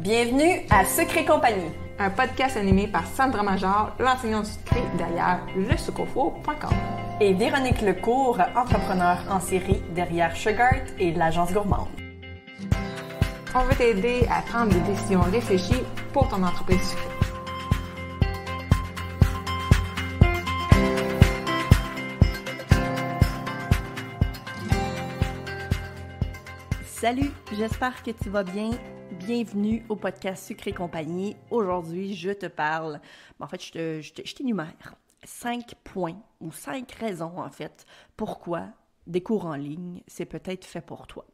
Bienvenue à Secret Compagnie, un podcast animé par Sandra Major, l'enseignante du secret derrière lesucofo.com. Et Véronique Lecourt, entrepreneur en série derrière Sugart et l'agence gourmande. On veut t'aider à prendre des décisions réfléchies pour ton entreprise sucrée. Salut, j'espère que tu vas bien. Bienvenue au podcast Sucré Compagnie. Aujourd'hui, je te parle, en fait, je t'énumère 5 points ou 5 raisons, en fait, pourquoi des cours en ligne, c'est peut-être fait pour toi.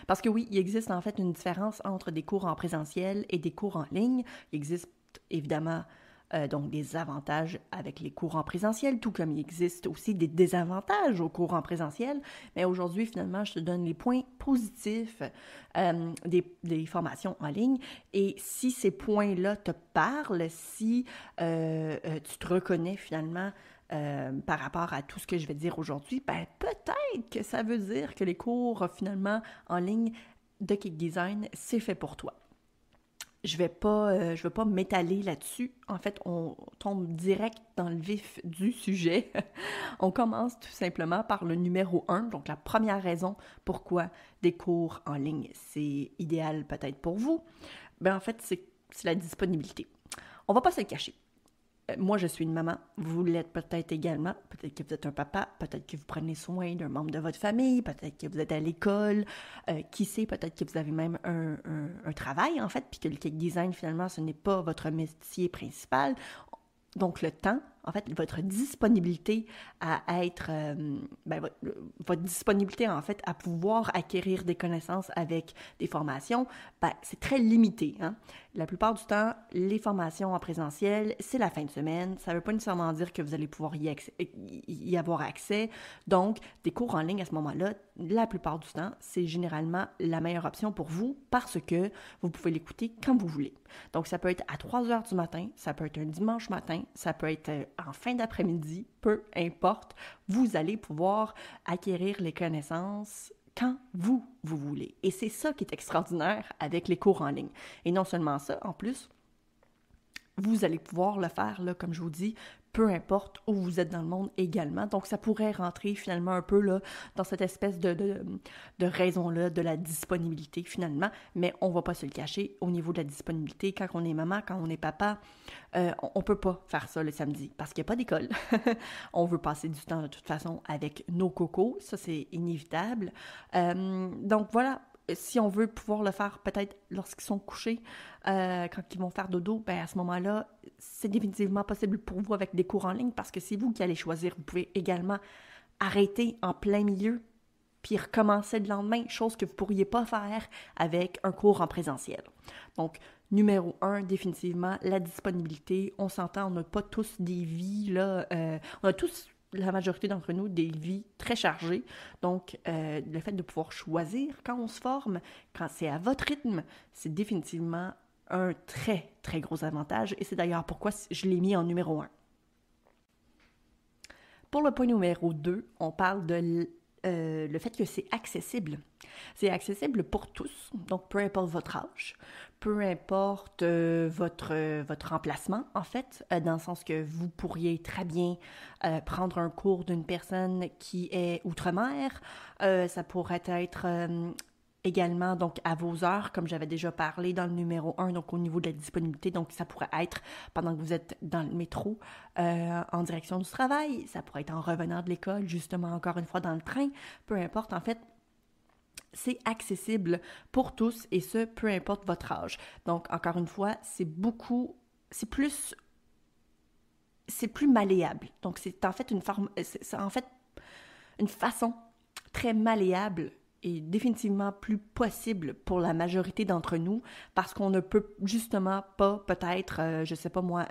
Parce que oui, il existe en fait une différence entre des cours en présentiel et des cours en ligne. Il existe évidemment donc des avantages avec les cours en présentiel, tout comme il existe aussi des désavantages aux cours en présentiel. Mais aujourd'hui, finalement, je te donne les points positifs des formations en ligne. Et si ces points-là te parlent, si tu te reconnais finalement par rapport à tout ce que je vais te dire aujourd'hui, ben peut-être que ça veut dire que les cours finalement en ligne de Cake Design, c'est fait pour toi. Je vais pas m'étaler là-dessus. En fait, on tombe direct dans le vif du sujet. On commence tout simplement par le numéro 1, donc la première raison pourquoi des cours en ligne, c'est idéal peut-être pour vous. Ben en fait, c'est la disponibilité. On va pas se le cacher. Moi, je suis une maman, vous l'êtes peut-être également, peut-être que vous êtes un papa, peut-être que vous prenez soin d'un membre de votre famille, peut-être que vous êtes à l'école, qui sait, peut-être que vous avez même un travail en fait, puis que le cake design finalement, ce n'est pas votre métier principal. Donc, le temps, en fait, votre disponibilité à être, votre disponibilité, en fait, à pouvoir acquérir des connaissances avec des formations, c'est très limité. Hein? La plupart du temps, les formations en présentiel, c'est la fin de semaine. Ça ne veut pas nécessairement dire que vous allez pouvoir y avoir accès. Donc, des cours en ligne à ce moment-là, la plupart du temps, c'est généralement la meilleure option pour vous parce que vous pouvez l'écouter quand vous voulez. Donc, ça peut être à 3 heures du matin, ça peut être un dimanche matin, ça peut être en fin d'après-midi, peu importe, vous allez pouvoir acquérir les connaissances quand vous voulez. Et c'est ça qui est extraordinaire avec les cours en ligne. Et non seulement ça, en plus, vous allez pouvoir le faire, là, comme je vous dis, peu importe où vous êtes dans le monde également. Donc, ça pourrait rentrer finalement un peu là, dans cette espèce de raison-là de la disponibilité finalement. Mais on ne va pas se le cacher au niveau de la disponibilité. Quand on est maman, quand on est papa, on ne peut pas faire ça le samedi parce qu'il n'y a pas d'école. On veut passer du temps de toute façon avec nos cocos. Ça, c'est inévitable. Donc, voilà. Si on veut pouvoir le faire peut-être lorsqu'ils sont couchés, quand ils vont faire dodo, à ce moment-là, c'est définitivement possible pour vous avec des cours en ligne parce que c'est vous qui allez choisir. Vous pouvez également arrêter en plein milieu puis recommencer le lendemain, chose que vous ne pourriez pas faire avec un cours en présentiel. Donc, numéro 1, définitivement, la disponibilité. On s'entend, on n'a pas tous des vies, là, on a tous... la majorité d'entre nous, des vies très chargées. Donc, le fait de pouvoir choisir quand on se forme, quand c'est à votre rythme, c'est définitivement un très, très gros avantage. Et c'est d'ailleurs pourquoi je l'ai mis en numéro 1. Pour le point numéro 2, on parle de le fait que c'est accessible. C'est accessible pour tous, donc peu importe votre âge, peu importe votre emplacement, en fait, dans le sens que vous pourriez très bien prendre un cours d'une personne qui est outre-mer. Ça pourrait être également donc à vos heures, comme j'avais déjà parlé dans le numéro 1, donc au niveau de la disponibilité. Donc, ça pourrait être pendant que vous êtes dans le métro en direction du travail. Ça pourrait être en revenant de l'école, justement, encore une fois, dans le train. Peu importe, en fait, c'est accessible pour tous et ce, peu importe votre âge. Donc, encore une fois, c'est plus malléable. Donc, c'est en fait une façon très malléable est définitivement plus possible pour la majorité d'entre nous parce qu'on ne peut justement pas peut-être, je sais pas moi,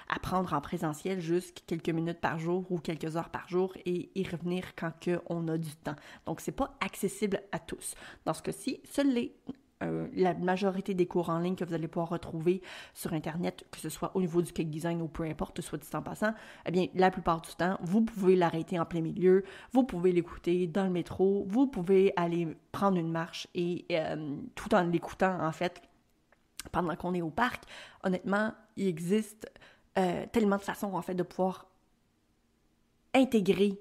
apprendre en présentiel juste quelques minutes par jour ou quelques heures par jour et y revenir quand on a du temps. Donc, c'est pas accessible à tous. Dans ce cas-ci, seul les la majorité des cours en ligne que vous allez pouvoir retrouver sur Internet, que ce soit au niveau du cake design ou peu importe, soit dit en passant, eh bien, la plupart du temps, vous pouvez l'arrêter en plein milieu, vous pouvez l'écouter dans le métro, vous pouvez aller prendre une marche et tout en l'écoutant, en fait, pendant qu'on est au parc. Honnêtement, il existe tellement de façons, en fait, de pouvoir intégrer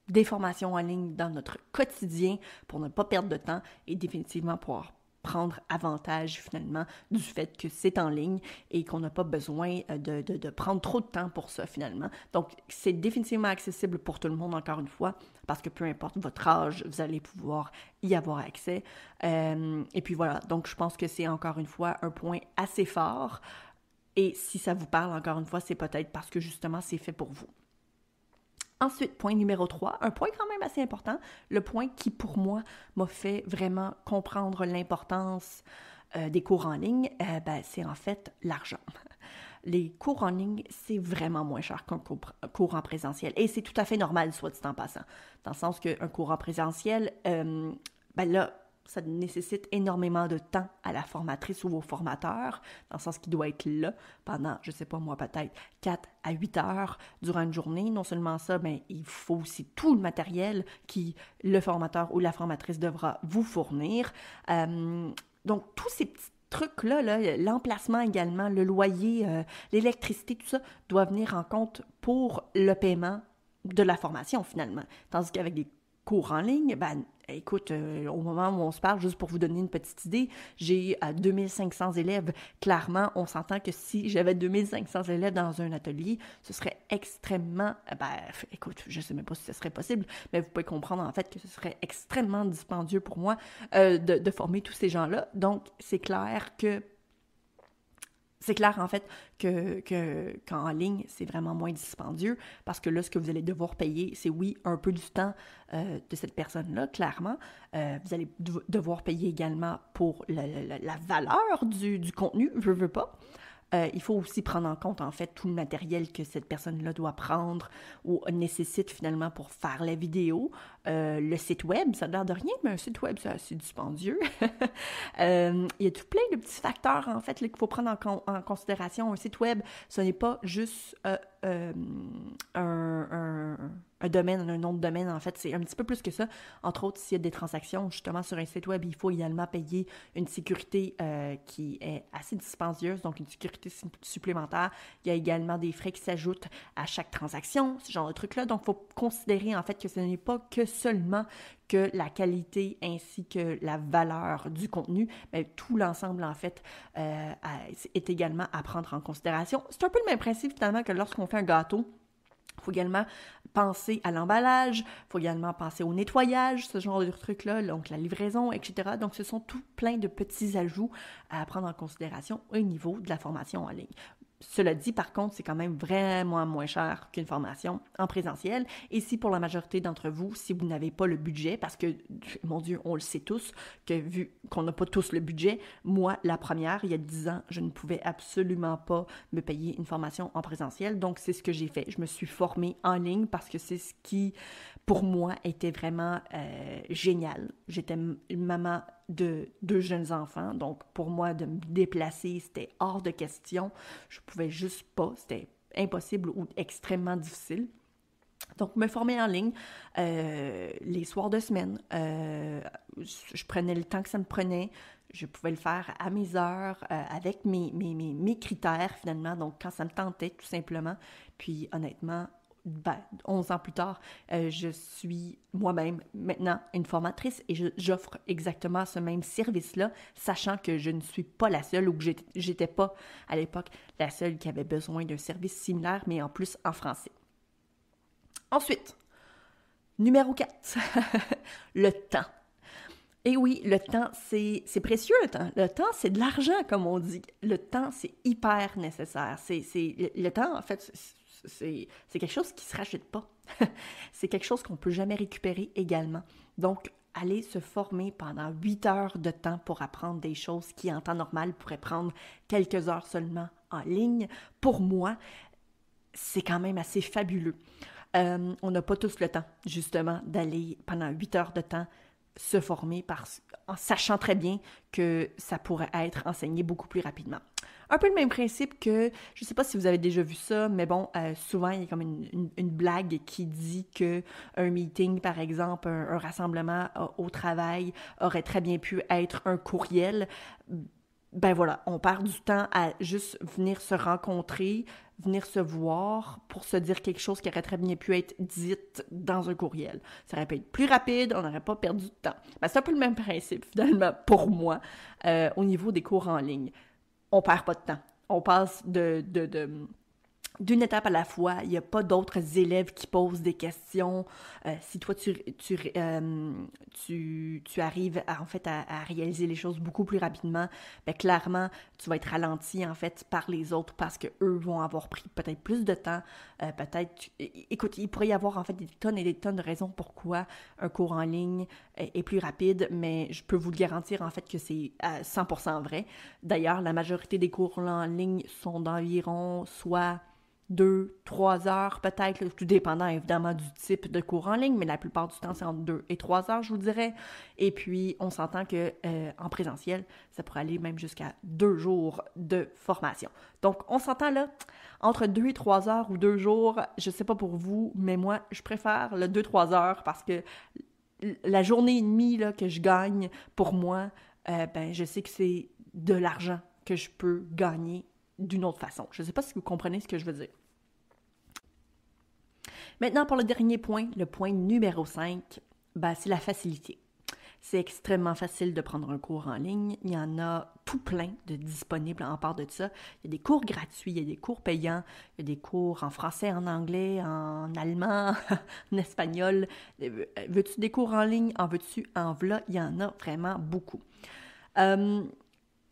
des formations en ligne dans notre quotidien pour ne pas perdre de temps et définitivement pouvoir prendre avantage finalement du fait que c'est en ligne et qu'on n'a pas besoin de prendre trop de temps pour ça finalement. Donc, c'est définitivement accessible pour tout le monde, encore une fois, parce que peu importe votre âge, vous allez pouvoir y avoir accès. Et puis voilà, donc je pense que c'est encore une fois un point assez fort. Et si ça vous parle, encore une fois, c'est peut-être parce que justement, c'est fait pour vous. Ensuite, point numéro 3, un point quand même assez important, le point qui, pour moi, m'a fait vraiment comprendre l'importance des cours en ligne, c'est en fait l'argent. Les cours en ligne, c'est vraiment moins cher qu'un cours en présentiel. Et c'est tout à fait normal, soit dit en passant. Dans le sens qu'un cours en présentiel, là, ça nécessite énormément de temps à la formatrice ou au formateur, dans le sens qu'il doit être là pendant, je sais pas moi, peut-être 4 à 8 heures durant une journée. Non seulement ça, mais il faut aussi tout le matériel qui le formateur ou la formatrice devra vous fournir. Donc, tous ces petits trucs-là, l'emplacement également, le loyer, l'électricité, tout ça, doit venir en compte pour le paiement de la formation, finalement. Tandis qu'avec des cours en ligne, écoute, au moment où on se parle, juste pour vous donner une petite idée, j'ai 2500 élèves. Clairement, on s'entend que si j'avais 2500 élèves dans un atelier, ce serait extrêmement... écoute, je ne sais même pas si ce serait possible, mais vous pouvez comprendre en fait que ce serait extrêmement dispendieux pour moi de former tous ces gens-là. Donc, c'est clair en fait qu'en ligne, c'est vraiment moins dispendieux parce que là, ce que vous allez devoir payer, c'est oui, un peu du temps de cette personne-là, clairement. Vous allez devoir payer également pour la valeur du contenu, je veux pas. Il faut aussi prendre en compte, en fait, tout le matériel que cette personne-là doit prendre ou nécessite finalement pour faire la vidéo. Le site web, ça a l'air de rien, mais un site web, c'est assez dispendieux. Il y a tout plein de petits facteurs, en fait, là, qu'il faut prendre en considération. Un site web, ce n'est pas juste un domaine, un nom de domaine, en fait, c'est un petit peu plus que ça. Entre autres, s'il y a des transactions, justement, sur un site web, il faut également payer une sécurité qui est assez dispendieuse, donc une sécurité supplémentaire. Il y a également des frais qui s'ajoutent à chaque transaction, ce genre de trucs-là. Donc, il faut considérer, en fait, que ce n'est pas que seulement que la qualité ainsi que la valeur du contenu, mais tout l'ensemble, en fait, est également à prendre en considération. C'est un peu le même principe, finalement, que lorsqu'on fait un gâteau. Il faut également penser à l'emballage, il faut également penser au nettoyage, ce genre de trucs-là, donc la livraison, etc. Donc, ce sont tout plein de petits ajouts à prendre en considération au niveau de la formation en ligne. Cela dit, par contre, c'est quand même vraiment moins cher qu'une formation en présentiel. Et si pour la majorité d'entre vous, si vous n'avez pas le budget, parce que, mon Dieu, on le sait tous, que vu qu'on n'a pas tous le budget, moi, la première, il y a 10 ans, je ne pouvais absolument pas me payer une formation en présentiel. Donc, c'est ce que j'ai fait. Je me suis formée en ligne parce que c'est ce qui, pour moi, était vraiment génial. J'étais une maman de 2 jeunes enfants, donc pour moi, de me déplacer, c'était hors de question. Je pouvais juste pas, c'était impossible ou extrêmement difficile. Donc, me former en ligne les soirs de semaine, je prenais le temps que ça me prenait. Je pouvais le faire à mes heures, avec mes critères finalement, donc quand ça me tentait tout simplement. Puis honnêtement, 11 ans plus tard, je suis moi-même maintenant une formatrice et j'offre exactement ce même service-là, sachant que je ne suis pas la seule ou que j'étais pas à l'époque la seule qui avait besoin d'un service similaire, mais en plus en français. Ensuite, numéro 4, le temps. Et oui, le temps, c'est précieux, le temps. Le temps, c'est de l'argent, comme on dit. Le temps, c'est hyper nécessaire. Le temps, en fait, c'est quelque chose qui ne se rachète pas. C'est quelque chose qu'on ne peut jamais récupérer également. Donc, aller se former pendant 8 heures de temps pour apprendre des choses qui, en temps normal, pourraient prendre quelques heures seulement en ligne, pour moi, c'est quand même assez fabuleux. On n'a pas tous le temps, justement, d'aller pendant 8 heures de temps se former en sachant très bien que ça pourrait être enseigné beaucoup plus rapidement. Un peu le même principe que, je ne sais pas si vous avez déjà vu ça, mais bon, souvent il y a comme une blague qui dit qu'un meeting, par exemple, un rassemblement au travail aurait très bien pu être un courriel. ben voilà, on perd du temps à juste venir se rencontrer, venir se voir pour se dire quelque chose qui aurait très bien pu être dit dans un courriel. Ça aurait pu être plus rapide, on n'aurait pas perdu de temps. Ben, c'est un peu le même principe, finalement, pour moi, au niveau des cours en ligne. On perd pas de temps. On passe d'une étape à la fois. Il n'y a pas d'autres élèves qui posent des questions. Si toi, tu arrives en fait à réaliser les choses beaucoup plus rapidement, bien, clairement, tu vas être ralenti en fait par les autres parce qu'eux vont avoir pris peut-être plus de temps. Écoute, il pourrait y avoir en fait des tonnes et des tonnes de raisons pourquoi un cours en ligne est plus rapide, mais je peux vous le garantir en fait que c'est 100% vrai. D'ailleurs, la majorité des cours en ligne sont d'environ soit 2-3 heures peut-être, tout dépendant évidemment du type de cours en ligne, mais la plupart du temps, c'est entre 2 et 3 heures, je vous dirais. Et puis, on s'entend que en présentiel, ça pourrait aller même jusqu'à 2 jours de formation. Donc, on s'entend là, entre 2 et 3 heures ou 2 jours, je sais pas pour vous, mais moi, je préfère le 2-3 heures parce que la journée et demie là, que je gagne, pour moi, ben, je sais que c'est de l'argent que je peux gagner d'une autre façon. Je ne sais pas si vous comprenez ce que je veux dire. Maintenant, pour le dernier point, le point numéro 5, ben, c'est la facilité. C'est extrêmement facile de prendre un cours en ligne. Il y en a tout plein de disponibles en part de ça. Il y a des cours gratuits, il y a des cours payants, il y a des cours en français, en anglais, en allemand, en espagnol. Veux-tu des cours en ligne? En veux-tu? En voilà, il y en a vraiment beaucoup.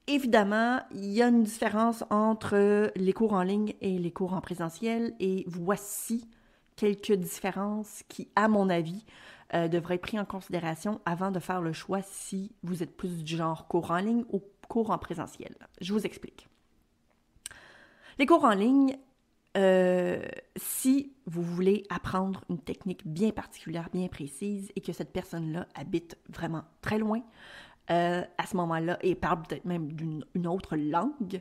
Évidemment, il y a une différence entre les cours en ligne et les cours en présentiel et voici quelques différences qui, à mon avis, devraient être prises en considération avant de faire le choix si vous êtes plus du genre cours en ligne ou cours en présentiel. Je vous explique. Les cours en ligne, si vous voulez apprendre une technique bien particulière, bien précise et que cette personne-là habite vraiment très loin, à ce moment-là, et parle peut-être même d'une autre langue,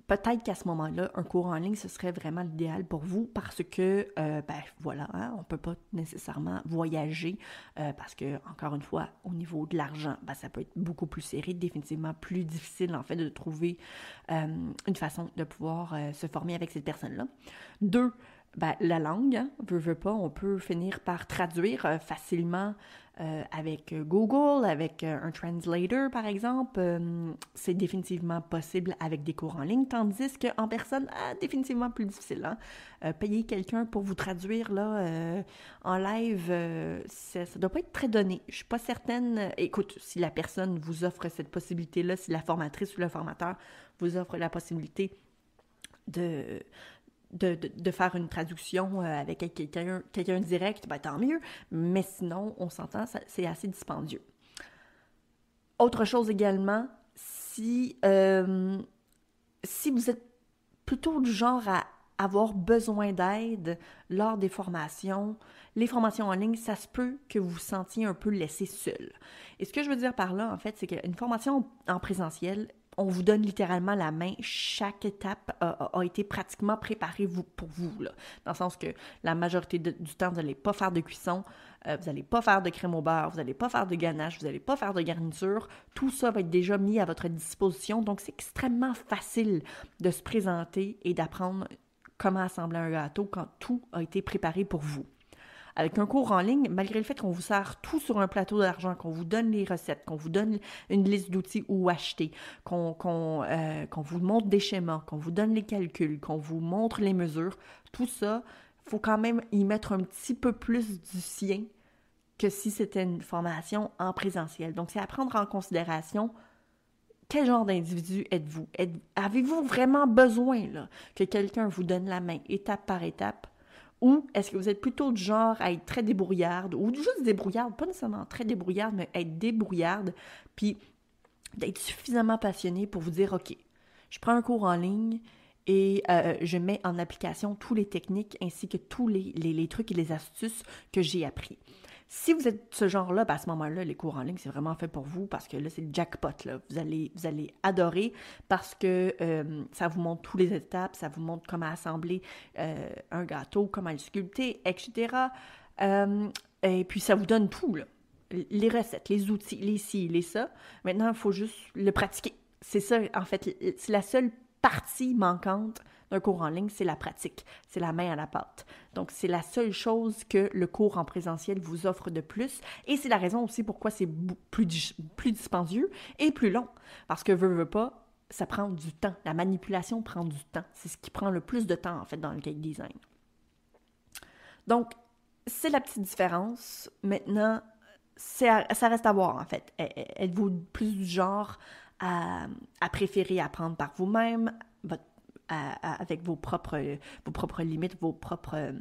peut-être qu'à ce moment-là, un cours en ligne, ce serait vraiment l'idéal pour vous parce que, ben voilà, hein, on ne peut pas nécessairement voyager parce que, encore une fois, au niveau de l'argent, ben, ça peut être beaucoup plus serré, définitivement plus difficile, en fait, de trouver une façon de pouvoir se former avec cette personne-là. 2, ben, la langue, hein, veut pas, on peut finir par traduire facilement avec Google, avec un translator, par exemple. C'est définitivement possible avec des cours en ligne, tandis qu'en personne, définitivement plus difficile. Hein? Payer quelqu'un pour vous traduire là, en live, ça doit pas être très donné. Je suis pas certaine. Écoute, si la personne vous offre cette possibilité-là, si la formatrice ou le formateur vous offre la possibilité de faire une traduction avec quelqu'un direct, ben, tant mieux. Mais sinon, on s'entend, c'est assez dispendieux. Autre chose également, si vous êtes plutôt du genre à avoir besoin d'aide lors des formations, les formations en ligne, ça se peut que vous vous sentiez un peu laissé seul. Et ce que je veux dire par là, en fait, c'est qu'une formation en présentiel, on vous donne littéralement la main. Chaque étape a été pratiquement préparée pour vous, là. Dans le sens que la majorité du temps, vous n'allez pas faire de cuisson, vous n'allez pas faire de crème au beurre, vous n'allez pas faire de ganache, vous n'allez pas faire de garniture. Tout ça va être déjà mis à votre disposition. Donc, c'est extrêmement facile de se présenter et d'apprendre comment assembler un gâteau quand tout a été préparé pour vous. Avec un cours en ligne, malgré le fait qu'on vous sert tout sur un plateau d'argent, qu'on vous donne les recettes, qu'on vous donne une liste d'outils où acheter, qu'on vous montre des schémas, qu'on vous donne les calculs, qu'on vous montre les mesures, tout ça, il faut quand même y mettre un petit peu plus du sien que si c'était une formation en présentiel. Donc, c'est à prendre en considération quel genre d'individu êtes-vous? Avez-vous vraiment besoin là, que quelqu'un vous donne la main étape par étape? Ou est-ce que vous êtes plutôt du genre à être très débrouillarde, ou juste débrouillarde, pas nécessairement très débrouillarde, mais être débrouillarde, puis d'être suffisamment passionné pour vous dire, OK, je prends un cours en ligne et je mets en application tous les techniques ainsi que tous les trucs et les astuces que j'ai appris. Si vous êtes ce genre-là, ben à ce moment-là, les cours en ligne, c'est vraiment fait pour vous parce que là, c'est le jackpot. Là. Vous allez adorer parce que ça vous montre toutes les étapes, ça vous montre comment assembler un gâteau, comment le sculpter, etc. Et puis, ça vous donne tout, là. Les recettes, les outils, les ci, les ça. Maintenant, il faut juste le pratiquer. c'est ça, en fait, c'est la seule partie manquante d'un cours en ligne, c'est la pratique, c'est la main à la pâte. Donc, c'est la seule chose que le cours en présentiel vous offre de plus, et c'est la raison aussi pourquoi c'est plus dispendieux et plus long. Parce que veut pas, ça prend du temps. La manipulation prend du temps. C'est ce qui prend le plus de temps, en fait, dans le cake design. Donc, c'est la petite différence. Maintenant, ça reste à voir, en fait. Êtes-vous plus du genre à préférer apprendre par vous-même, avec vos propres limites, votre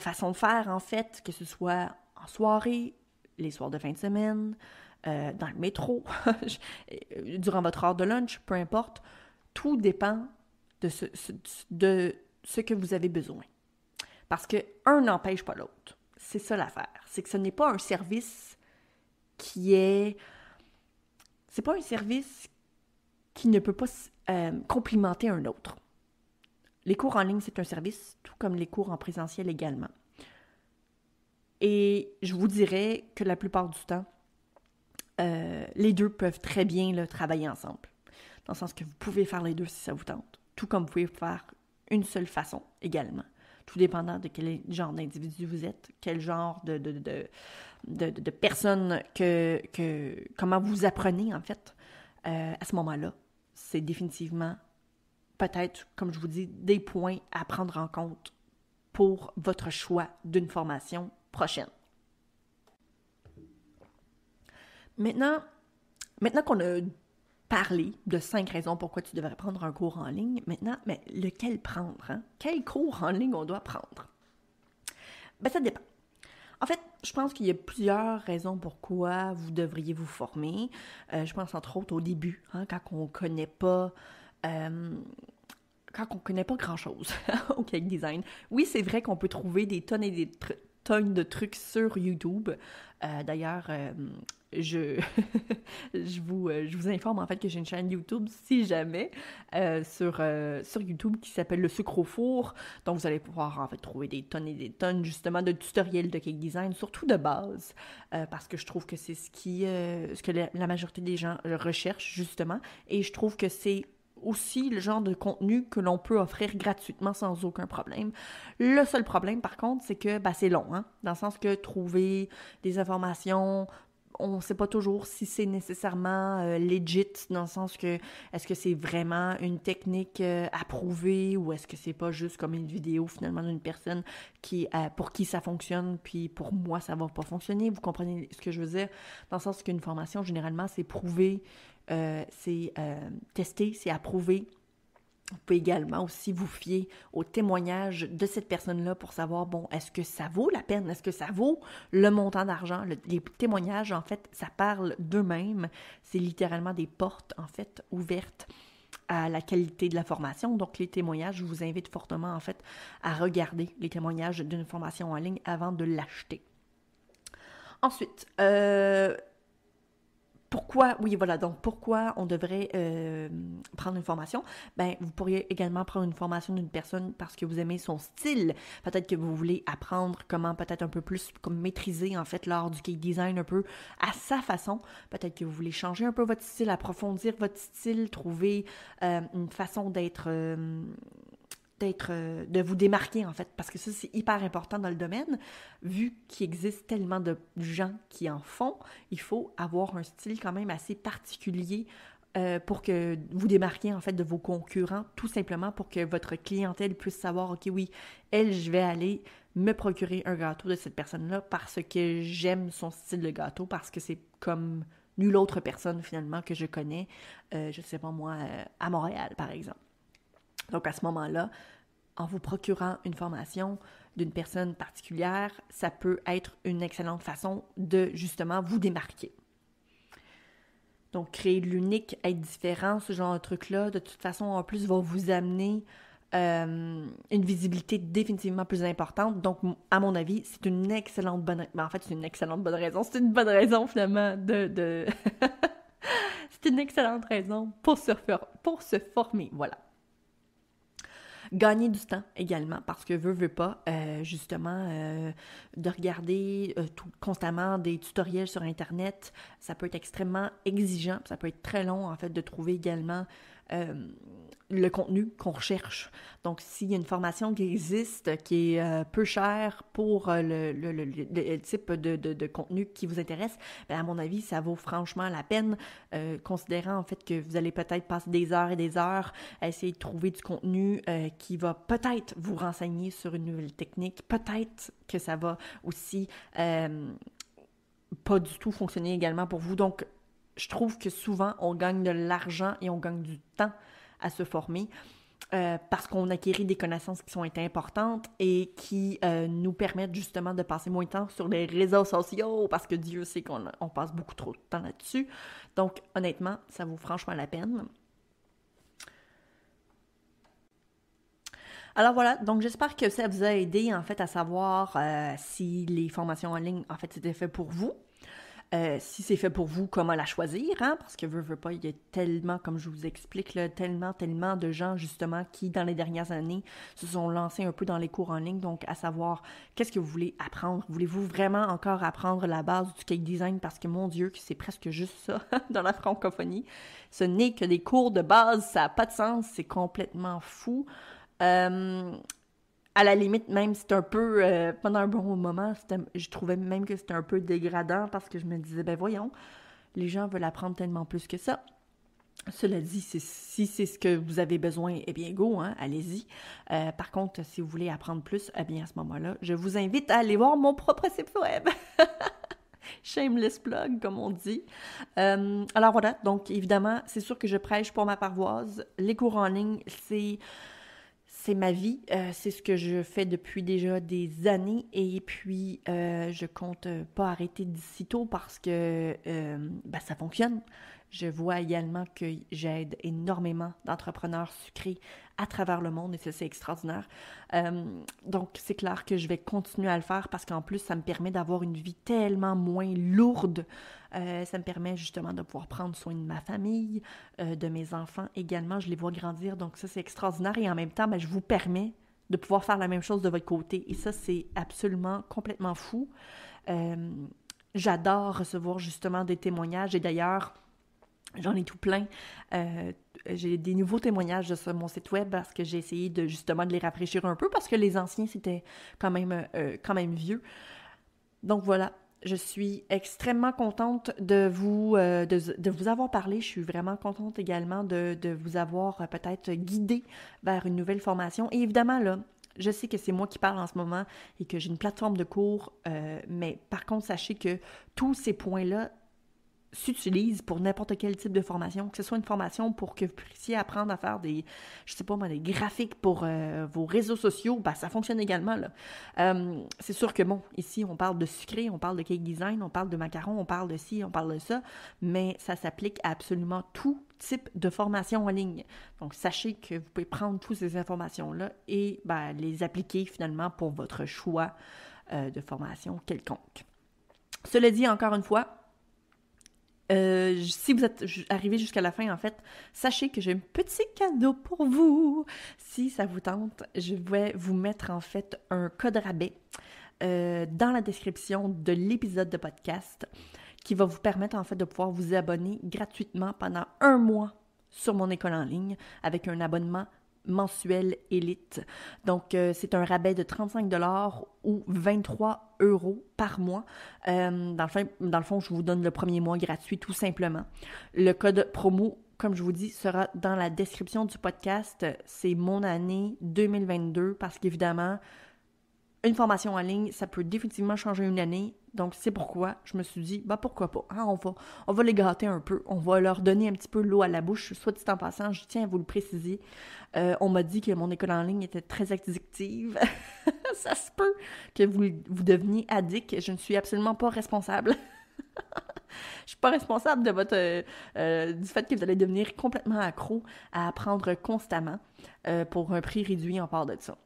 façon de faire, en fait, que ce soit en soirée, les soirs de fin de semaine, dans le métro, durant votre heure de lunch, peu importe. Tout dépend de ce que vous avez besoin. Parce que un n'empêche pas l'autre. C'est ça l'affaire. C'est que ce n'est pas un service c'est pas un service qui ne peut pas complimenter un autre. Les cours en ligne, c'est un service, tout comme les cours en présentiel également. Et je vous dirais que la plupart du temps, les deux peuvent très bien là, travailler ensemble. Dans le sens que vous pouvez faire les deux si ça vous tente. Tout comme vous pouvez faire une seule façon également. Tout dépendant de quel genre d'individu vous êtes, quel genre de personne comment vous apprenez en fait. À ce moment-là, c'est définitivement peut-être, comme je vous dis, des points à prendre en compte pour votre choix d'une formation prochaine. Maintenant qu'on a parlé de 5 raisons pourquoi tu devrais prendre un cours en ligne, maintenant, mais lequel prendre? Hein? Quel cours en ligne on doit prendre? Ben, ça dépend. En fait, je pense qu'il y a plusieurs raisons pourquoi vous devriez vous former. Je pense entre autres au début, hein, quand on connaît pas grand-chose au cake design. Oui, c'est vrai qu'on peut trouver des tonnes et des tonnes de trucs sur YouTube. D'ailleurs, je vous informe en fait que j'ai une chaîne YouTube, si jamais, sur YouTube qui s'appelle Le Sucre au Four. Donc, vous allez pouvoir en fait trouver des tonnes et des tonnes justement de tutoriels de cake design, surtout de base, parce que je trouve que c'est ce que la majorité des gens recherchent justement. Et je trouve que c'est aussi le genre de contenu que l'on peut offrir gratuitement sans aucun problème. Le seul problème, par contre, c'est que c'est long, hein? Dans le sens que trouver des informations, on ne sait pas toujours si c'est nécessairement legit, dans le sens que est-ce que c'est vraiment une technique approuvée ou est-ce que c'est pas juste comme une vidéo finalement d'une personne pour qui ça fonctionne, puis pour moi ça va pas fonctionner. Vous comprenez ce que je veux dire? Dans le sens qu'une formation, généralement, c'est prouvé, c'est testé, c'est approuvé. Vous pouvez également aussi vous fier aux témoignages de cette personne-là pour savoir, bon, est-ce que ça vaut la peine? Est-ce que ça vaut le montant d'argent? Les témoignages, en fait, ça parle d'eux-mêmes. C'est littéralement des portes, en fait, ouvertes à la qualité de la formation. Donc, les témoignages, je vous invite fortement, en fait, à regarder les témoignages d'une formation en ligne avant de l'acheter. Ensuite, pourquoi on devrait prendre une formation? Ben, vous pourriez également prendre une formation d'une personne parce que vous aimez son style. Peut-être que vous voulez apprendre comment peut-être un peu plus comme maîtriser en fait l'art du cake design un peu à sa façon. Peut-être que vous voulez changer un peu votre style, approfondir votre style, trouver une façon de vous démarquer, en fait, parce que ça, c'est hyper important dans le domaine. Vu qu'il existe tellement de gens qui en font, il faut avoir un style quand même assez particulier pour que vous démarquiez, en fait, de vos concurrents, tout simplement pour que votre clientèle puisse savoir, OK, oui, je vais aller me procurer un gâteau de cette personne-là parce que j'aime son style de gâteau, parce que c'est comme nulle autre personne, finalement, que je connais, je sais pas moi, à Montréal, par exemple. Donc, à ce moment-là, en vous procurant une formation d'une personne particulière, ça peut être une excellente façon de, justement, vous démarquer. Donc, créer de l'unique, être différent, ce genre de truc-là, de toute façon, en plus, va vous amener une visibilité définitivement plus importante. Donc, à mon avis, c'est une excellente bonne... En fait, c'est une excellente bonne raison. C'est une bonne raison, finalement, de... C'est une excellente raison pour se former, voilà. Gagner du temps également, parce que veut pas, justement, de regarder constamment des tutoriels sur Internet, ça peut être extrêmement exigeant, ça peut être très long, en fait, de trouver également le contenu qu'on recherche. Donc, s'il y a une formation qui existe, qui est peu chère pour le type de contenu qui vous intéresse, bien, à mon avis, ça vaut franchement la peine, considérant en fait que vous allez peut-être passer des heures et des heures à essayer de trouver du contenu qui va peut-être vous renseigner sur une nouvelle technique, peut-être que ça va aussi pas du tout fonctionner également pour vous. Donc, je trouve que souvent, on gagne de l'argent et on gagne du temps à se former parce qu'on acquérit des connaissances qui sont importantes et qui nous permettent justement de passer moins de temps sur les réseaux sociaux parce que Dieu sait qu'on passe beaucoup trop de temps là-dessus. Donc, honnêtement, ça vaut franchement la peine. Alors voilà, donc j'espère que ça vous a aidé en fait à savoir si les formations en ligne, en fait, c'était fait pour vous. Si c'est fait pour vous, comment la choisir, hein? Parce que veut pas, il y a tellement, comme je vous explique, là, tellement de gens, justement, qui, dans les dernières années, se sont lancés un peu dans les cours en ligne, donc à savoir, qu'est-ce que vous voulez apprendre? Voulez-vous vraiment encore apprendre la base du cake design? Parce que, mon Dieu, que c'est presque juste ça, dans la francophonie. Ce n'est que des cours de base, ça n'a pas de sens, c'est complètement fou. À la limite, même, c'est un peu, pendant un bon moment, je trouvais même que c'était un peu dégradant parce que je me disais, ben voyons, les gens veulent apprendre tellement plus que ça. Cela dit, si c'est ce que vous avez besoin, eh bien, go, hein, allez-y. Par contre, si vous voulez apprendre plus, eh bien, à ce moment-là, je vous invite à aller voir mon propre site web. Shameless plug, comme on dit. Alors voilà, donc évidemment, c'est sûr que je prêche pour ma paroisse. Les cours en ligne, c'est ma vie, c'est ce que je fais depuis déjà des années et puis je compte pas arrêter d'ici tôt parce que ça fonctionne. Je vois également que j'aide énormément d'entrepreneurs sucrés à travers le monde et ça, c'est extraordinaire. Donc, c'est clair que je vais continuer à le faire parce qu'en plus, ça me permet d'avoir une vie tellement moins lourde. Ça me permet justement de pouvoir prendre soin de ma famille, de mes enfants également. Je les vois grandir, donc ça, c'est extraordinaire. Et en même temps, je vous permets de pouvoir faire la même chose de votre côté. Et ça, c'est absolument complètement fou. J'adore recevoir justement des témoignages. Et d'ailleurs, j'en ai tout plein. J'ai des nouveaux témoignages sur mon site web parce que j'ai essayé justement de les rafraîchir un peu parce que les anciens, c'était quand même vieux. Donc voilà, je suis extrêmement contente de vous avoir parlé. Je suis vraiment contente également de vous avoir peut-être guidé vers une nouvelle formation. Et évidemment, là, je sais que c'est moi qui parle en ce moment et que j'ai une plateforme de cours, mais par contre, sachez que tous ces points-là s'utilise pour n'importe quel type de formation, que ce soit une formation pour que vous puissiez apprendre à faire des graphiques pour vos réseaux sociaux, ça fonctionne également, là. C'est sûr que, bon, ici, on parle de sucré, on parle de cake design, on parle de macarons, on parle de ci, on parle de ça, mais ça s'applique à absolument tout type de formation en ligne. Donc, sachez que vous pouvez prendre toutes ces informations-là et les appliquer finalement pour votre choix de formation quelconque. Cela dit, encore une fois, si vous êtes arrivé jusqu'à la fin, en fait, sachez que j'ai un petit cadeau pour vous. Si ça vous tente, je vais vous mettre, en fait, un code rabais dans la description de l'épisode de podcast qui va vous permettre, en fait, de pouvoir vous abonner gratuitement pendant 1 mois sur mon école en ligne avec un abonnement mensuel élite. Donc, c'est un rabais de 35$ ou 23 € par mois. Dans le fond, je vous donne le premier mois gratuit tout simplement. Le code promo, comme je vous dis, sera dans la description du podcast. C'est mon année 2022 parce qu'évidemment, une formation en ligne, ça peut définitivement changer une année. Donc, c'est pourquoi je me suis dit, pourquoi pas. Hein, on va les gâter un peu. On va leur donner un petit peu l'eau à la bouche. Soit dit en passant, je tiens à vous le préciser. On m'a dit que mon école en ligne était très addictive. Ça se peut que vous deveniez addict. Je ne suis absolument pas responsable. Je suis pas responsable de du fait que vous allez devenir complètement accro à apprendre constamment pour un prix réduit en part de ça.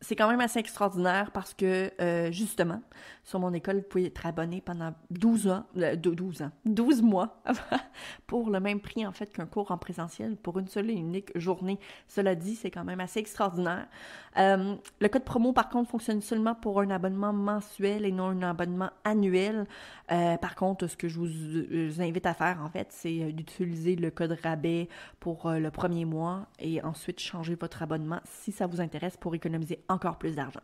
c'est quand même assez extraordinaire parce que, justement, sur mon école, vous pouvez être abonné pendant 12 mois pour le même prix, en fait, qu'un cours en présentiel pour une seule et unique journée. Cela dit, c'est quand même assez extraordinaire. Le code promo, par contre, fonctionne seulement pour un abonnement mensuel et non un abonnement annuel. Par contre, ce que je vous invite à faire, en fait, c'est d'utiliser le code rabais pour le premier mois et ensuite changer votre abonnement si ça vous intéresse pour économiser encore plus d'argent.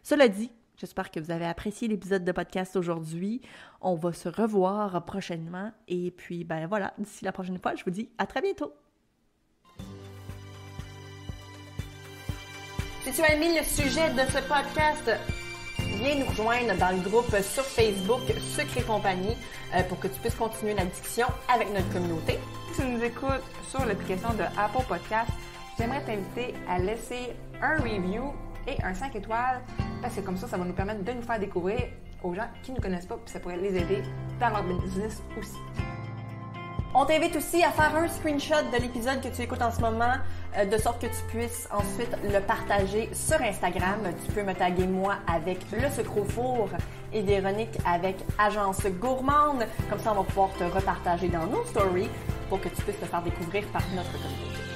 Cela dit, j'espère que vous avez apprécié l'épisode de podcast aujourd'hui. On va se revoir prochainement. Et puis, ben voilà, d'ici la prochaine fois, je vous dis à très bientôt. Si tu as aimé le sujet de ce podcast, viens nous rejoindre dans le groupe sur Facebook Sucre et compagnie pour que tu puisses continuer la discussion avec notre communauté. Si tu nous écoutes sur l'application de Apple Podcast, j'aimerais t'inviter à laisser un review et un 5 étoiles parce que comme ça va nous permettre de nous faire découvrir aux gens qui ne nous connaissent pas puis ça pourrait les aider dans leur business aussi. On t'invite aussi à faire un screenshot de l'épisode que tu écoutes en ce moment de sorte que tu puisses ensuite le partager sur Instagram. Tu peux me taguer moi avec Le Sucre au Four et Véronique avec Agence Gourmande. Comme ça, on va pouvoir te repartager dans nos stories pour que tu puisses te faire découvrir par notre communauté.